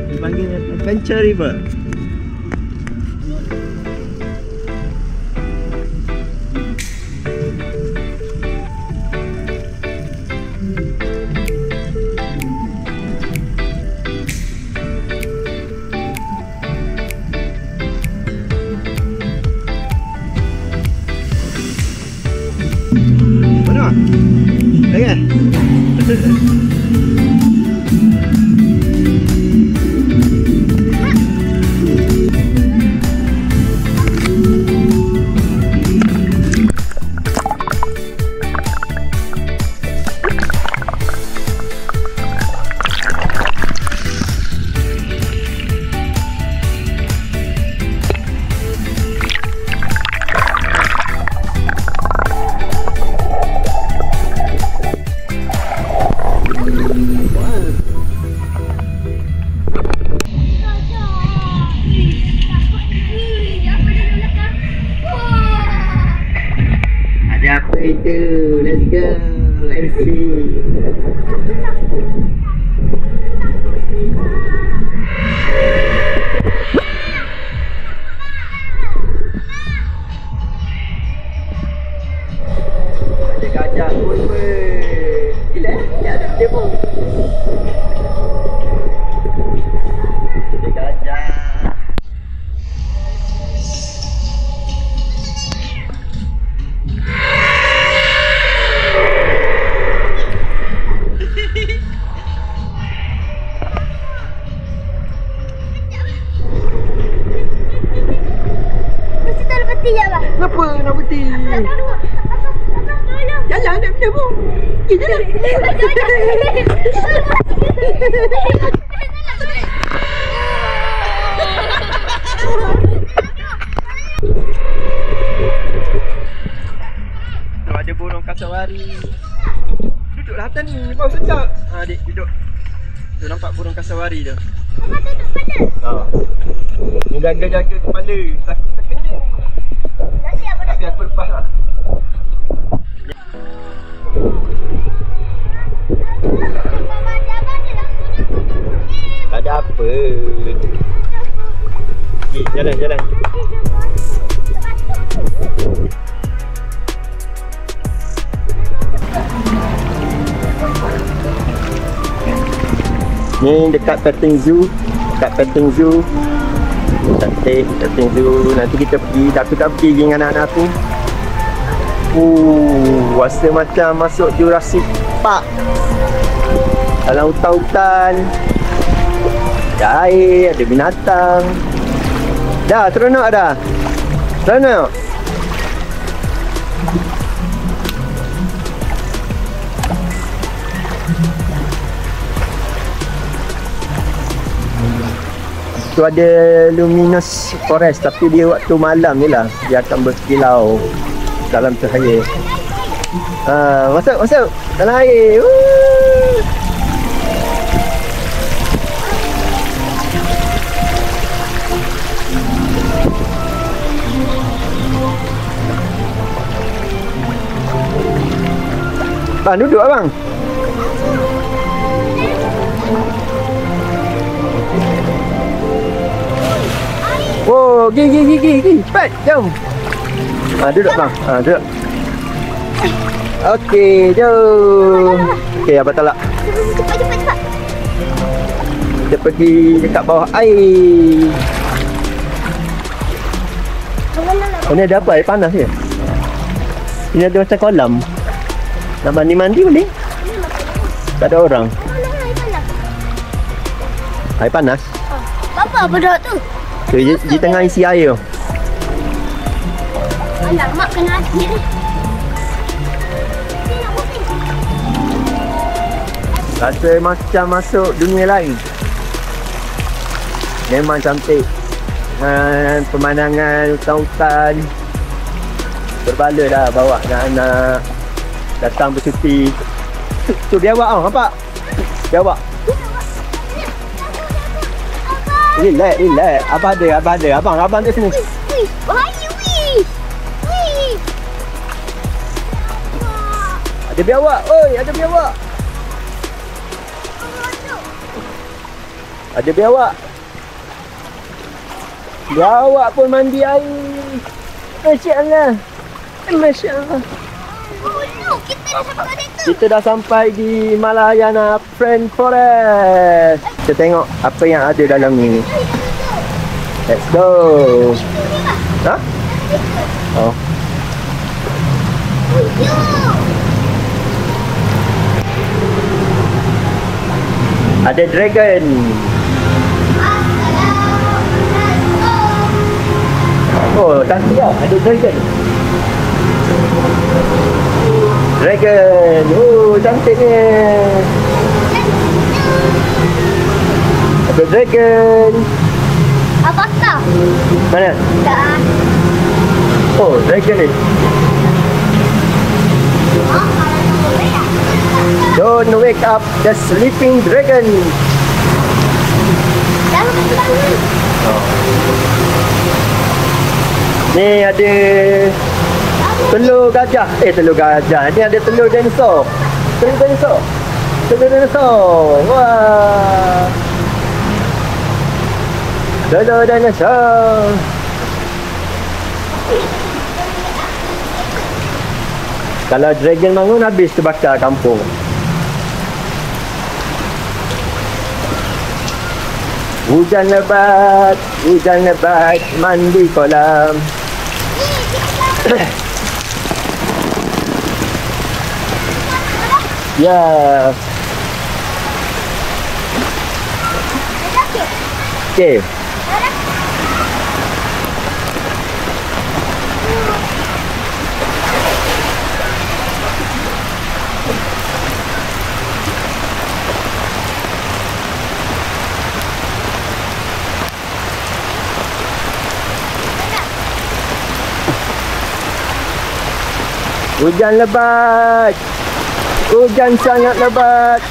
Dipanggil Adventure River. Mana? Okay. Apa itu? Let's go. Let's see. Ada gajah pun. Gila, dia ada demo. Ada gajah. Jalan nak benda pun. Jalan. Ada burung kasawari. Duduklah atas ni, bau sedap. Ha, adik duduk. Tu nampak burung kasawari tu. Mama duduk mana? Ha. Ni jaga-jaga kepala. Takut terkena. Tapi aku lepas lah. Tak ada apa. Okay, jalan. Ni dekat petting zoo. Cantik petting zoo. Nanti kita pergi. Tapi tak pergi dengan anak-anak tu. Rasa macam masuk Jurassic Park. Dalam hutan-hutan. Ada air, ada binatang. Dah, seronok dah. Seronok. Tu ada luminous forest, tapi dia waktu malam je lah. Dia akan berkilau dalam cahaya. Masuk dalam air. Bang, duduk abang. Oh, gigi. Cepat, jom. Duduk bang. Duduk. Okey, jom. Okey, abang talak. Cepat. Kita pergi dekat bawah air. Ini ada apa? Air panas ke? Ini ada macam kolam. Nak mandi boleh? Tak ada orang. Air panas? Apa benda tu? Di tengah isi air tu. Alamak, kena hati ni. Rasa macam masuk dunia lain. Memang cantik. Pemandangan hutan-hutan. Berbala dah bawa anak-anak datang bercuti. Tu dia awak tau, nampak? Dia awak. Relax. Abang ada. Abang di sini. Bahaya, Ada biawak. Oi, ada biawak. Ada biawak. Biawak pun mandi air. Masya Allah. Kita dah sampai di Malayana Friend Forest. Kita tengok apa yang ada dalam ni. Let's go. Ha? Oh. Ada dragon. Oh, cantik lah. Ada dragon. Dragon. Oh, cantiknya. Ada dragon. Avatar. Mana? Tak. Oh, dragon ni. Don't wake up the sleeping dragon. Oh. Ni ada telur gajah. Telur gajah. Ni ada telur dinosaur. Telur dinosaur. Wah. Telur dinosaur. Kalau dragon bangun habis terbakar kampung. Hujan lebat mandi kolam. Ya. Okey. Hujan lebat. Hujan sangat lebat.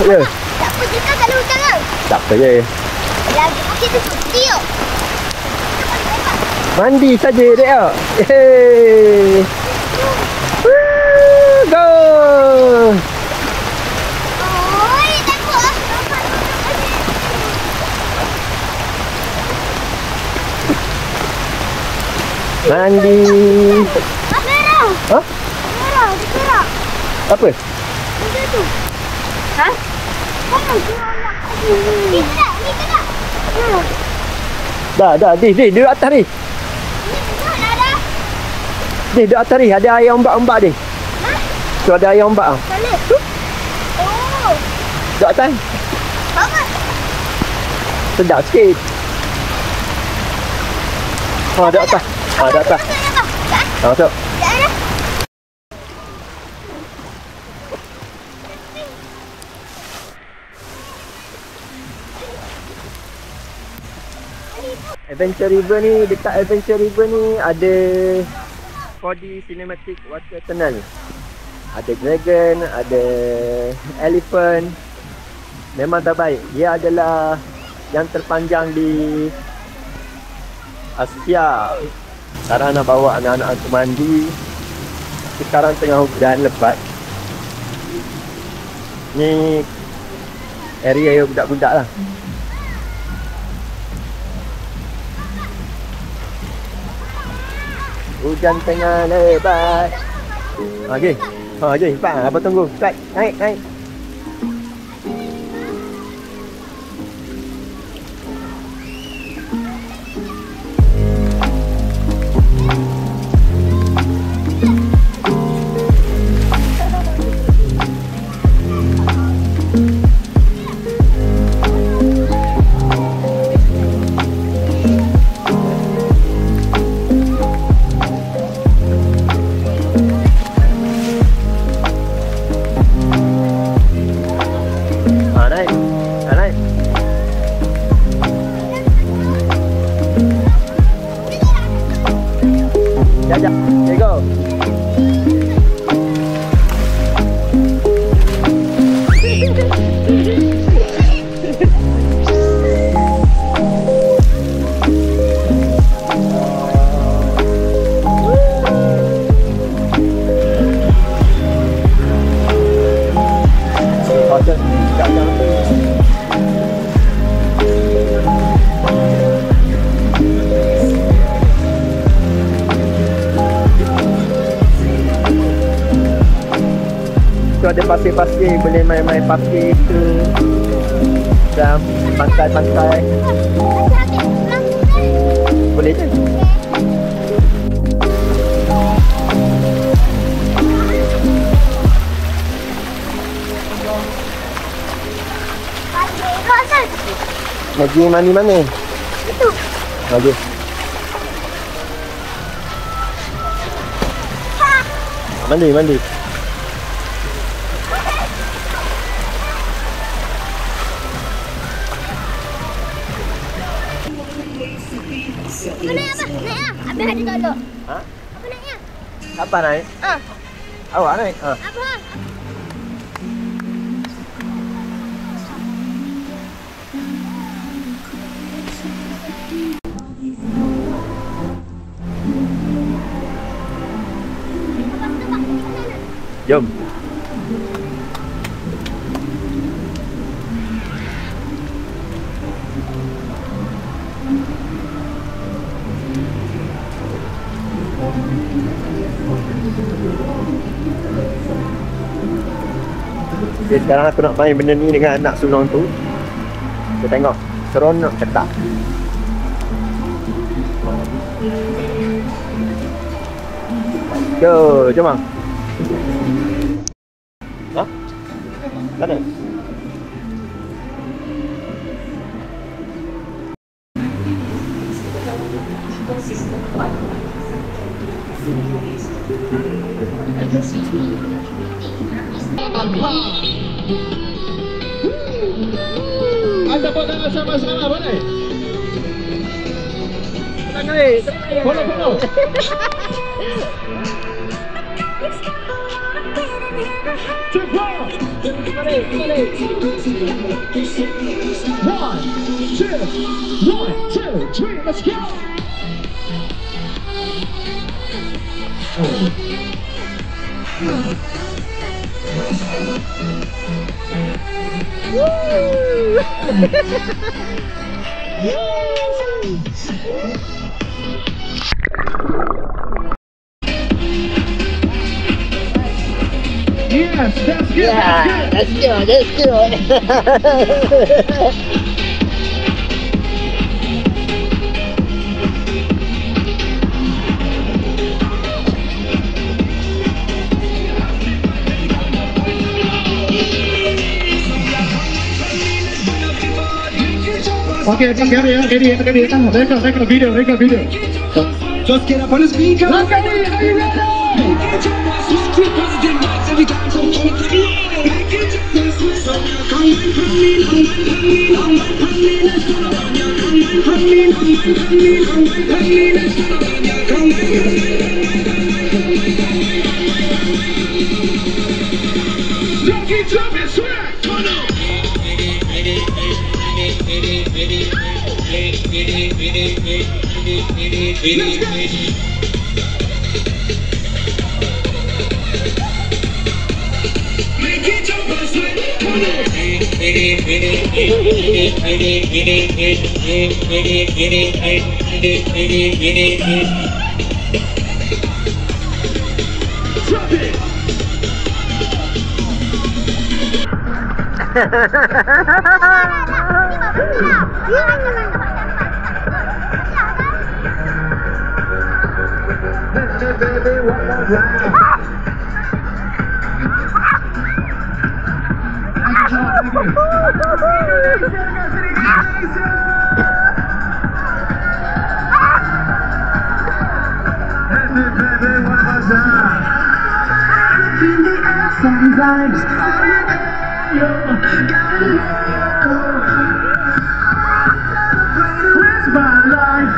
Ya. Tak apa juga kalau hujan kan? Tak apa je. Lagi okey tu cuti yuk. Mandi saja dek ya. Hey. Go. Oi, takut ah. Mandi. Merah. Hah? Merah, merah. Apa? Macam tu. Ha? Ni tak, ni tak. Dah. Di duduk atas ni. Dah dah. Di duduk atas ni. Ada air ombak-ombak ni. Ha? Tu ada air ombak ah. Balik. Oh. Duduk atas. Bagus. Sedap sikit. Duduk atas. Duduk atas. Masuk. Adventure River ni, dekat Adventure River ni ada 4D Cinematic Water Tunnel. Ada dragon, ada elephant. Memang terbaik. Dia adalah yang terpanjang di Asia. Sekarang nak bawa anak-anak untuk mandi. Sekarang tengah hujan lebat. Ni area budak-budak lah. Hujan tengah lebat. Okey. Okey, cepat. Apa tunggu? Cepat. Naik. Jajak. Okay, go. Ada pasir-pasir, boleh main-main pasir tu dan pantai-pantai boleh je. Lagi mandi mana? Itu. Lagi. Mandi. Naik apa? Naik ah. Habis ada tolok. Ha? Apa naiknya? Apa naik? Awak naik? Apa? Jom. Okay, sekarang aku nak main benda ni dengan anak sulung tu. Kita tengok seronok ke tak. Go, jom bang. Ha? Tak ada? Anda boleh sama-sama boleh? Tangan ni. Follow. Let's go. Yes, that's good. Yeah, that's good. That's good. Okay, ready. Take a video. Just get up on the speaker. Are you ready? Jump it, swear. Turn up. Drop it. Sometimes where's my life?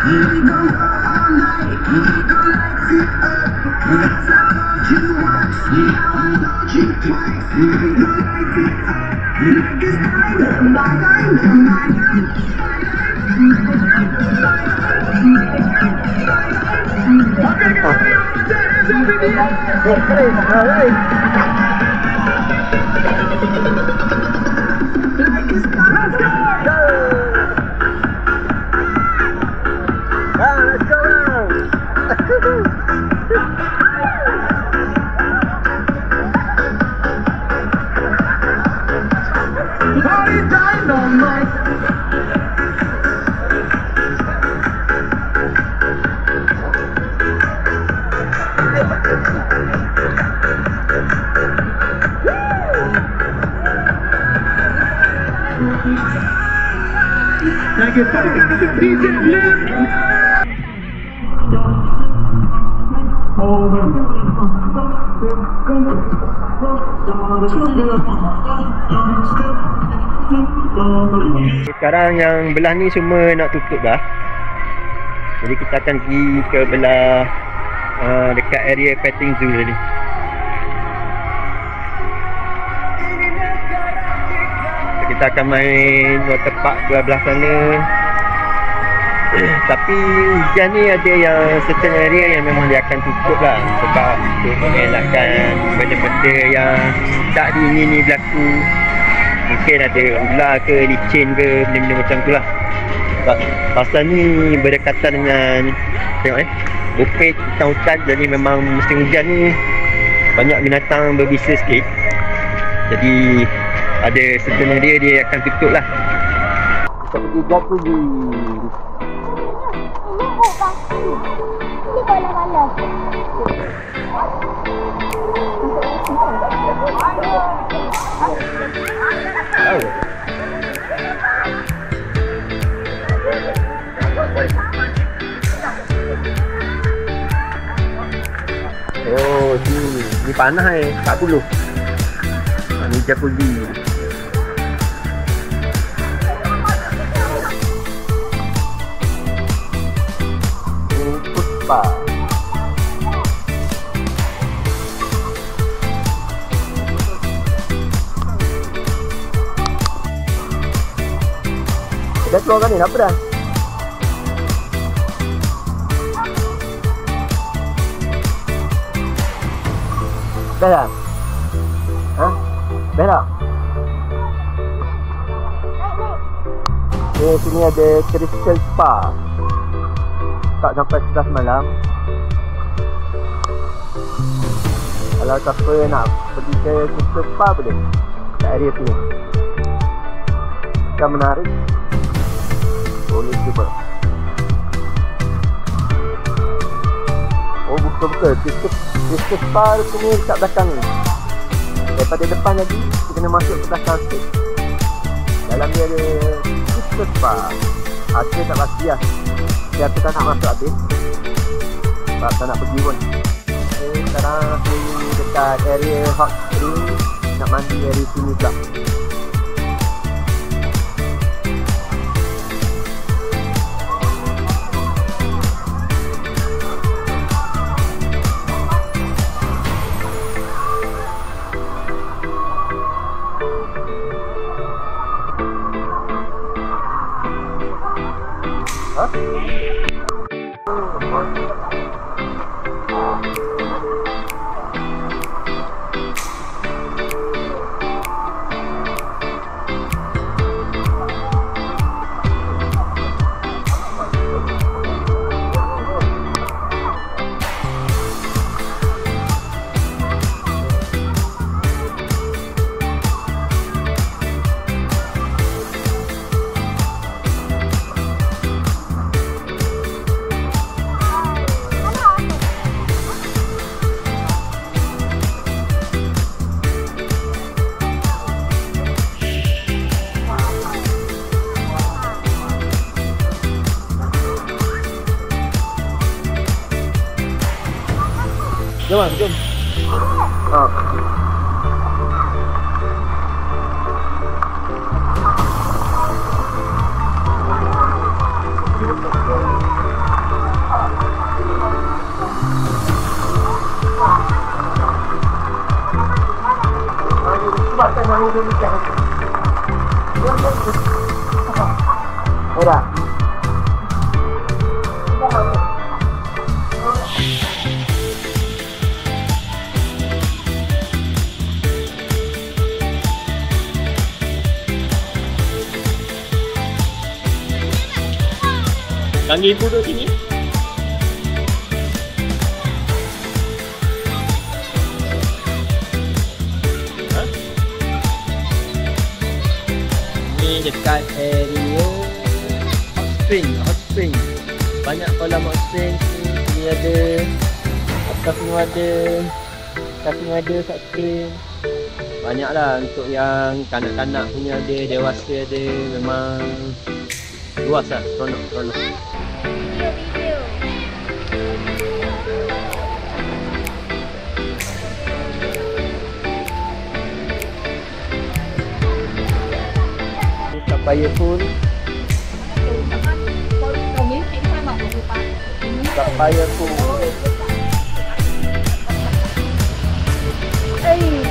We go all night. We go lights it up. Cause I told you once, now I told you twice. We go lights it up. Like it's Sekarang yang belah ni semua nak tutup dah. Jadi kita akan pergi ke belah dekat area petting zoo tadi. Kita akan main waterpark belah sana. Tapi hujan ni ada yang certain area yang memang dia akan tutup lah, sebab untuk mengelakkan benda-benda yang tak diingini berlaku. Mungkin ada ular ke, licin ke, benda-benda macam tu lah. Sebab pasal ni berdekatan dengan tengok bukit hutan-hutan, jadi memang musim hujan ni banyak binatang berbisa sikit. Jadi ada certain area dia akan tutup lah. Kita pergi jacuzzi. Ini bola-bola. Oh, ni panas 40. Ni jacuzzi. Rumput Spa. Dah keluar kan ni? Apa dah? Dah dah? Ha? Dah dah? Sini ada Crystal Spa. Tak sampai 11 malam. Kalau siapa nak pergi ke Crystal Spa boleh. Kat area sini. Kan menarik. Boleh cuba. Oh betul-betul Crystal Spa sini dekat belakang ni. Daripada depan lagi kita kena masuk ke belakang sikit. Dalam dia ada Crystal Spa. Hasil tak pasti lah. Jadi aku tak nak masuk habis sebab tak nak pergi pun. Okay, sekarang aku dekat area hot spring. Nak mandi area sini pula. Jom, jom. Ora. Kaki ibu duduk sini. Ha? Ni dekat area hot spring. Banyak kolam hot spring. Sini ada, atas semua ada, atas semua ada hot spring. Banyaklah untuk yang kanak-kanak punya ada, dewasa ada. Memang luas lah, seronok. Papaya pun. Papaya pun.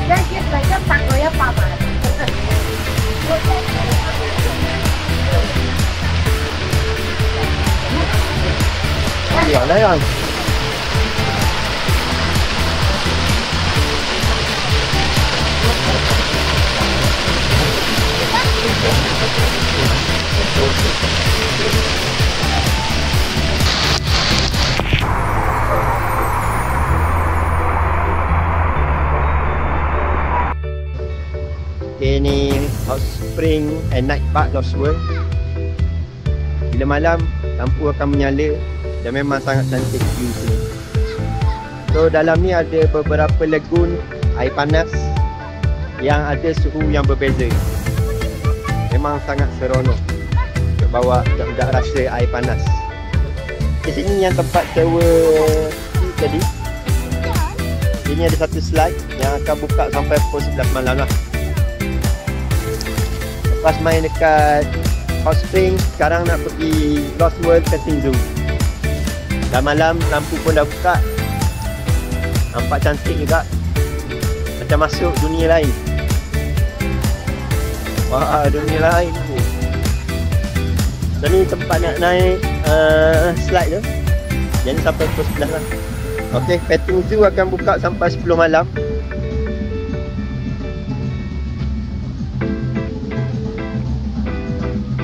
Giá chiếc này chắc tặng rồi á bà bà. Gì ở đấy rồi? Ini hot spring and night park Lost World. Bila malam lampu akan menyala dan memang sangat cantik view sini. So dalam ni ada beberapa lagoon air panas yang ada suhu yang berbeza. Memang sangat seronok untuk bawa budak-budak rasa air panas. Di sini yang tempat sewa tadi. Sini ada satu slide yang akan buka sampai pukul 11 malam lah. Lepas main dekat hot spring, sekarang nak pergi Lost World Petting Zoo. Dah malam, lampu pun dah buka. Nampak cantik juga. Macam masuk dunia lain. Wah, dunia lain tu. Dan ni tempat nak naik slide tu. Jadi sampai pukul 11 lah. Okey, petting zoo akan buka sampai 10 malam.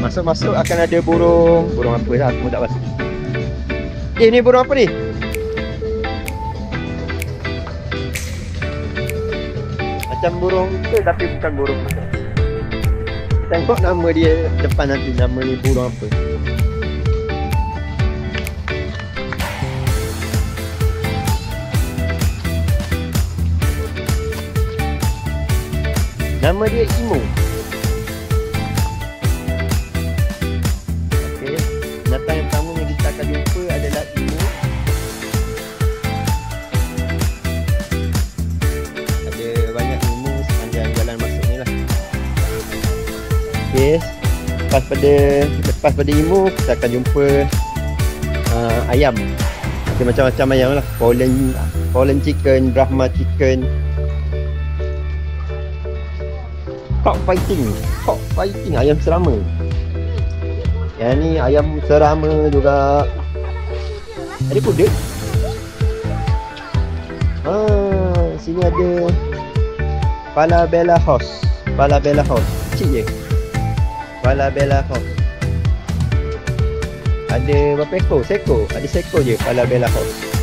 Masuk-masuk akan ada burung. Burung apa lah, aku tak pasti. Ni burung apa ni? Macam burung ke tapi bukan burung. Tengok nama dia depan nanti, nama ni burung apa. Nama dia Imo. Okey, binatang yang pertama yang kita akan jumpa adalah Imo. Ada banyak Imo sepanjang jalan masuk ni lah. Okey, lepas pada Imo kita akan jumpa ayam. Ada macam-macam ayam lah. Poland chicken, Brahma chicken. Cock fighting, ayam serama. Yang ni ayam serama juga. Ada kuda. Sini ada Falabella horse. Kecil je. Falabella horse. Ada berapa ekor? Seekor. Ada seekor je Falabella horse.